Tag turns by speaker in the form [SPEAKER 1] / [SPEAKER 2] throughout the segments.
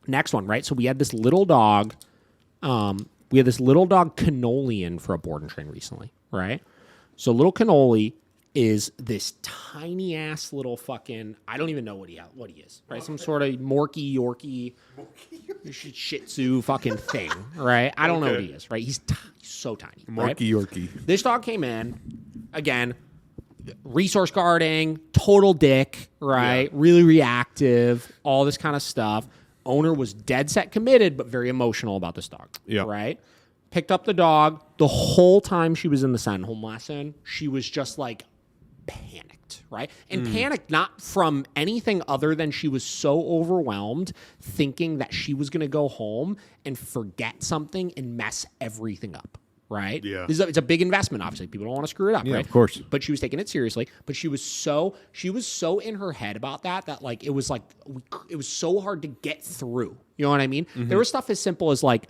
[SPEAKER 1] Next one, right? So we had this little dog. We had this little dog Cannoli in for a board and train recently, right? So little Cannoli is this tiny ass little fucking, I don't even know what he is, right? Some sort of Yorkie, Shih Tzu fucking thing, right? I don't know what he is, right? He's so tiny, right?
[SPEAKER 2] Yorkie.
[SPEAKER 1] This dog came in, again, resource guarding, total dick, right? Yeah. Really reactive, all this kind of stuff. Owner was dead set committed, but very emotional about this dog, right? Picked up the dog. The whole time she was in the Sentinel lesson, she was just like panicked, right? And panicked not from anything other than she was so overwhelmed thinking that she was going to go home and forget something and mess everything up, right? Yeah. It's a big investment, obviously. People don't want to screw it up, right?
[SPEAKER 2] Of course.
[SPEAKER 1] But she was taking it seriously. But she was so in her head about that like it was so hard to get through. You know what I mean? Mm-hmm. There was stuff as simple as like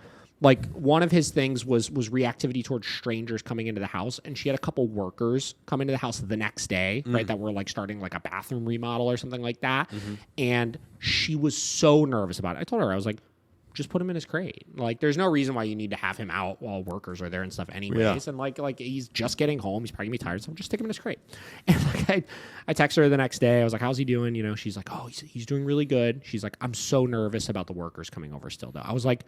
[SPEAKER 1] one of his things was reactivity towards strangers coming into the house, and she had a couple workers come into the house the next day, right, that were like starting like a bathroom remodel or something like that, and she was so nervous about it. I told her, I was like, just put him in his crate. Like, there's no reason why you need to have him out while workers are there and stuff anyways. Yeah. And like he's just getting home. He's probably gonna be tired, so just stick him in his crate. And like I texted her the next day. I was like, how's he doing? You know, she's like, oh, he's doing really good. She's like, I'm so nervous about the workers coming over still though. I was like,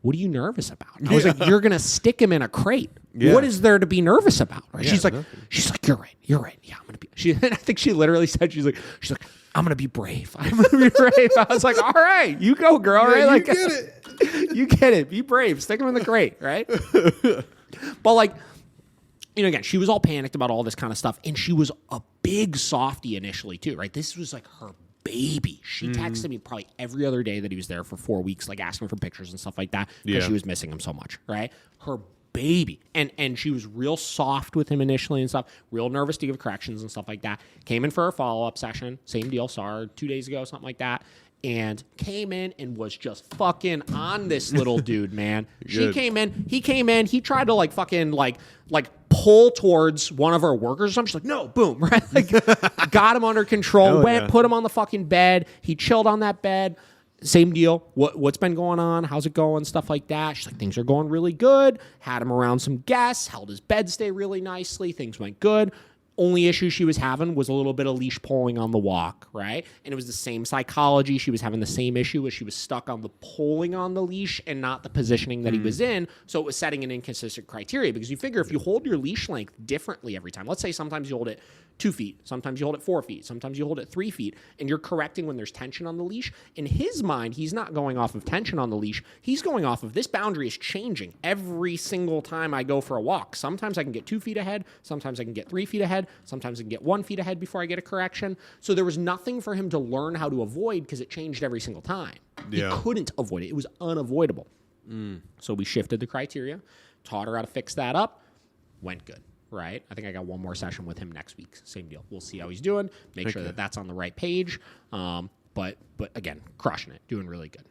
[SPEAKER 1] what are you nervous about? I was like, you're going to stick him in a crate. Yeah. What is there to be nervous about? Right? Yeah, she's like, you're right. Yeah, I'm going to be, I think she literally said, she's like, I'm going to be brave. I'm going to be brave. I was like, all right, you go, girl. Yeah, right? Like,
[SPEAKER 2] you get it.
[SPEAKER 1] You get it. Be brave. Stick him in the crate. Right. But like, you know, again, she was all panicked about all this kind of stuff. And she was a big softie initially too, right? This was like her baby. She texted me probably every other day that he was there for 4 weeks, like asking for pictures and stuff like that because she was missing him so much, right? Her baby. And she was real soft with him initially and stuff, real nervous to give corrections and stuff like that. Came in for her follow-up session, same deal, saw her 2 days ago, something like that, and came in and was just fucking on this little dude, man. He came in, he tried to like fucking like pull towards one of our workers or something. She's like, no, boom, right? Like, got him under control, put him on the fucking bed. He chilled on that bed. Same deal. What's been going on? How's it going? Stuff like that. She's like, things are going really good. Had him around some guests, held his bed stay really nicely. Things went good. Only issue she was having was a little bit of leash pulling on the walk, right? And it was the same psychology. She was having the same issue as she was stuck on the pulling on the leash and not the positioning that he was in. So it was setting an inconsistent criteria because you figure if you hold your leash length differently every time, let's say sometimes you hold it 2 feet, sometimes you hold it 4 feet, sometimes you hold it 3 feet, and you're correcting when there's tension on the leash. In his mind, he's not going off of tension on the leash. He's going off of this boundary is changing every single time I go for a walk. Sometimes I can get 2 feet ahead. Sometimes I can get 3 feet ahead. Sometimes I can get 1 feet ahead before I get a correction. So there was nothing for him to learn how to avoid because it changed every single time. Yeah. He couldn't avoid it. It was unavoidable. So we shifted the criteria, taught her how to fix that up, went good. Right. I think I got one more session with him next week. Same deal. We'll see how he's doing. Make sure that that's on the right page. But again, crushing it. Doing really good.